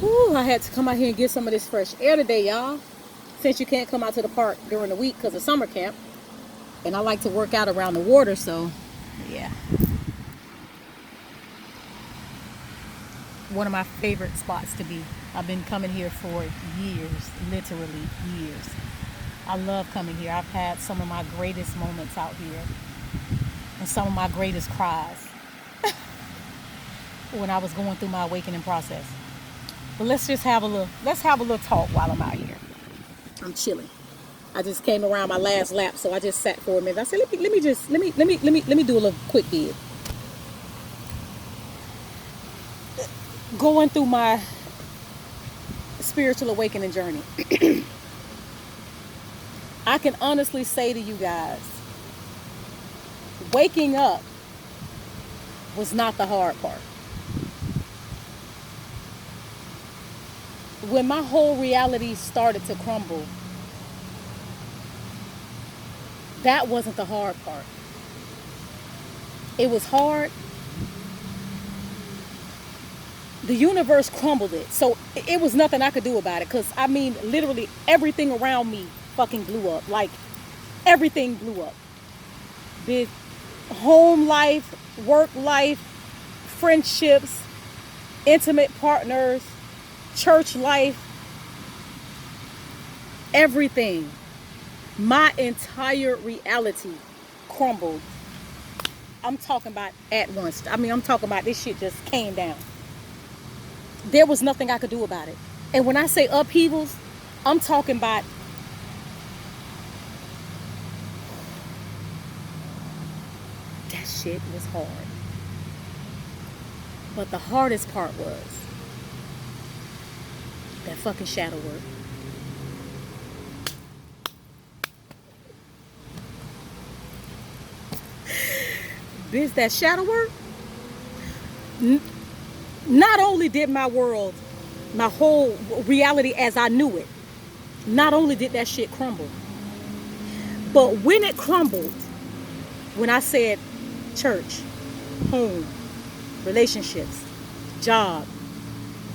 Whew, I had to come out here and get some of this fresh air today, y'all. Since you can't come out to the park during the week because of summer camp. And I like to work out around the water, so yeah. One of my favorite spots to be. I've been coming here for years, literally years. I love coming here. I've had some of my greatest moments out here and some of my greatest cries when I was going through my awakening process. But let's have a little talk while I'm out here. I'm chilling. I just came around my last lap, so I just sat for a minute. I said, let me do a little quick bid. Going through my spiritual awakening journey, I can honestly say to you guys, waking up was not the hard part. When my whole reality started to crumble, that wasn't the hard part. It was hard. The universe crumbled it. So it was nothing I could do about it. Because, I mean, literally everything around me fucking blew up. Like, everything blew up. The home life, work life, friendships, intimate partners, church life, everything. My entire reality crumbled. I'm talking about at once. I mean, I'm talking about this shit just came down. There was nothing I could do about it. And when I say upheavals, I'm talking about that shit was hard. But the hardest part was that fucking shadow work. Bitch, that shadow work, not only did my world, my whole reality as I knew it, not only did that shit crumble, but when it crumbled, when I said church, home, relationships, job,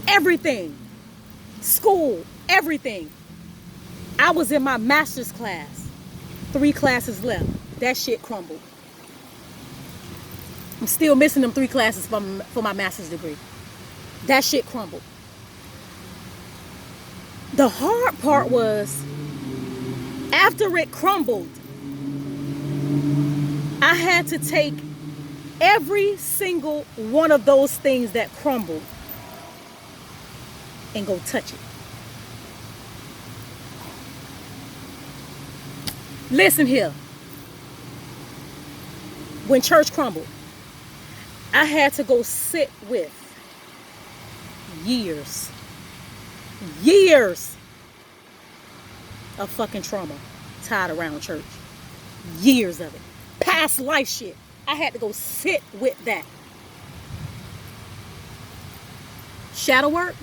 everything, school, everything, I was in my master's class, 3 classes left, that shit crumbled. I'm still missing them 3 classes for my master's degree. That shit crumbled. The hard part was, after it crumbled, I had to take every single one of those things that crumbled and go touch it. Listen here. When church crumbled, I had to go sit with years of fucking trauma tied around church. Years of it. Past life shit. I had to go sit with that. Shadow work.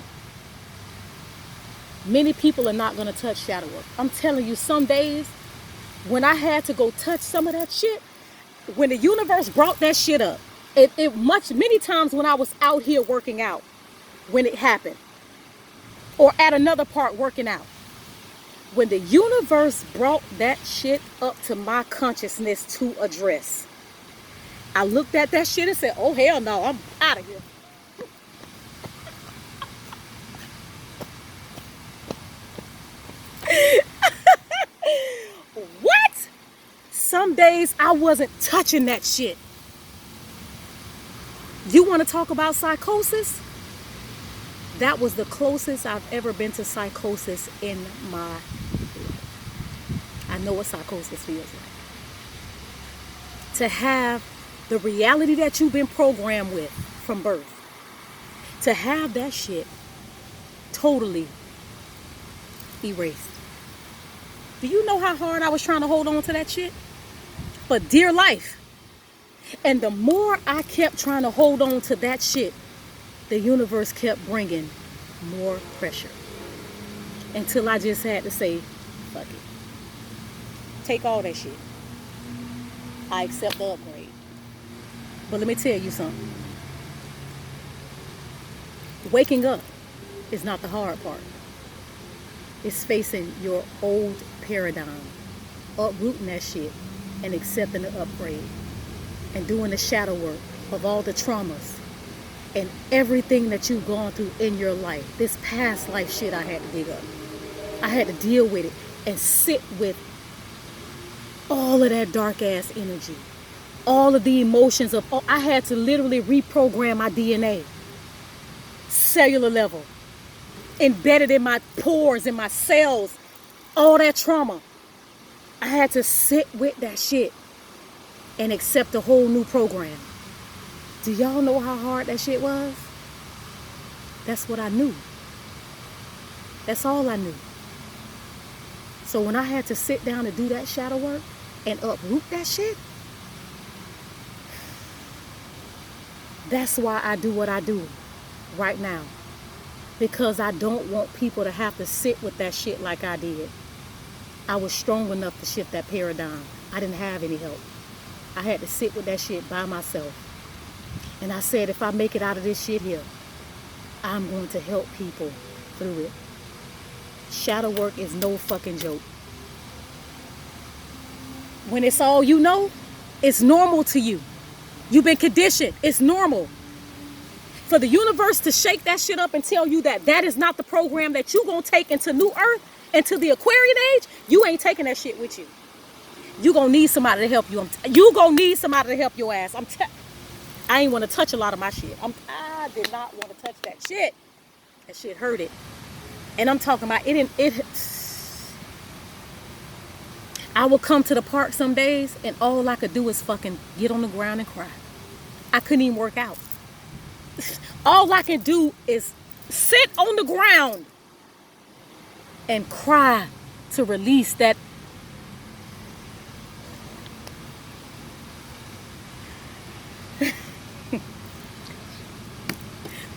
Many people are not going to touch shadow work. I'm telling you, some days when I had to go touch some of that shit, when the universe brought that shit up, many times when I was out here working out, when it happened, or at another part working out, when the universe brought that shit up to my consciousness to address, I looked at that shit and said, oh hell no, I'm out of here. What? Some days I wasn't touching that shit. You want to talk about psychosis? That was the closest I've ever been to psychosis in my life. I know what psychosis feels like. To have the reality that you've been programmed with from birth, to have that shit totally erased. Do you know how hard I was trying to hold on to that shit? For dear life. And the more I kept trying to hold on to that shit, the universe kept bringing more pressure. Until I just had to say, fuck it. Take all that shit. I accept the upgrade. But let me tell you something. Waking up is not the hard part. It's facing your old paradigm, uprooting that shit, and accepting the upgrade, and doing the shadow work of all the traumas and everything that you've gone through in your life. This past life shit I had to dig up. I had to deal with it and sit with all of that dark ass energy, all of the emotions of, I had to literally reprogram my DNA, cellular level, embedded in my pores, in my cells, all that trauma. I had to sit with that shit and accept a whole new program. Do y'all know how hard that shit was? That's what I knew. That's all I knew. So when I had to sit down and do that shadow work and uproot that shit, that's why I do what I do right now. Because I don't want people to have to sit with that shit like I did. I was strong enough to shift that paradigm. I didn't have any help. I had to sit with that shit by myself. And I said, if I make it out of this shit here, I'm going to help people through it. Shadow work is no fucking joke. When it's all you know, it's normal to you. You've been conditioned. It's normal. For the universe to shake that shit up and tell you that that is not the program that you're going to take into New Earth, into the Aquarian age, you ain't taking that shit with you. You're going to need somebody to help you. You going to need somebody to help your ass. I ain't want to touch a lot of my shit. I did not want to touch that shit. That shit hurted. And I'm talking about I would come to the park some days and all I could do is fucking get on the ground and cry. I couldn't even work out. All I can do is sit on the ground and cry to release that.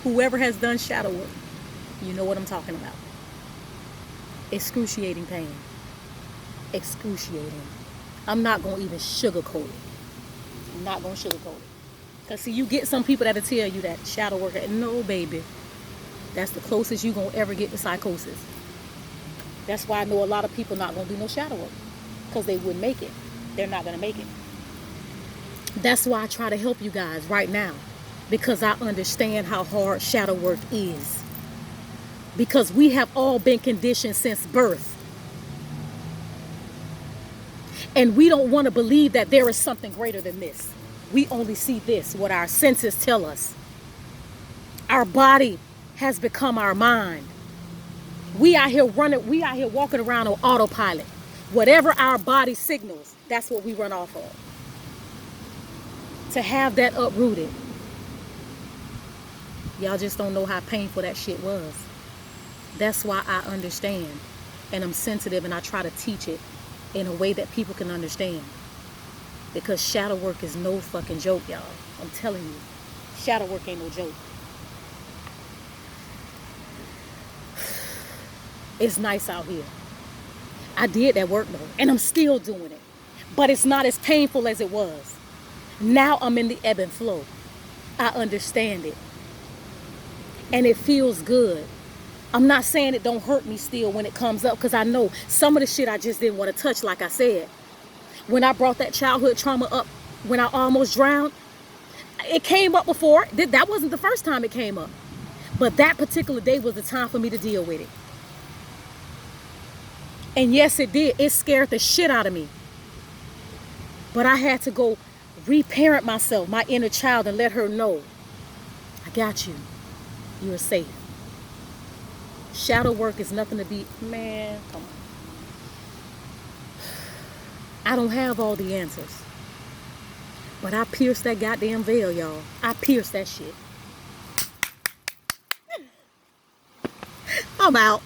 Whoever has done shadow work, you know what I'm talking about. Excruciating pain. Excruciating. I'm not going to even sugarcoat it. I'm not going to sugarcoat it. Because see, you get some people that'll tell you that shadow work. No, baby. That's the closest you're going to ever get to psychosis. That's why I know a lot of people not going to do no shadow work. Because they wouldn't make it. They're not going to make it. That's why I try to help you guys right now. Because I understand how hard shadow work is. Because we have all been conditioned since birth. And we don't want to believe that there is something greater than this. We only see this, what our senses tell us. Our body has become our mind. We out here walking around on autopilot. Whatever our body signals, that's what we run off of. To have that uprooted, y'all just don't know how painful that shit was. That's why I understand. And I'm sensitive and I try to teach it in a way that people can understand. Because shadow work is no fucking joke, y'all. I'm telling you. Shadow work ain't no joke. It's nice out here. I did that work though. And I'm still doing it. But it's not as painful as it was. Now I'm in the ebb and flow. I understand it. And it feels good. I'm not saying it don't hurt me still when it comes up. Because I know some of the shit I just didn't want to touch, like I said. When I brought that childhood trauma up, when I almost drowned, it came up before. That wasn't the first time it came up. But that particular day was the time for me to deal with it. And yes, it did. It scared the shit out of me. But I had to go reparent myself, my inner child, and let her know, I got you. You're safe. Shadow work is nothing to be, man, come on. I don't have all the answers. But I pierced that goddamn veil, y'all. I pierced that shit. I'm out.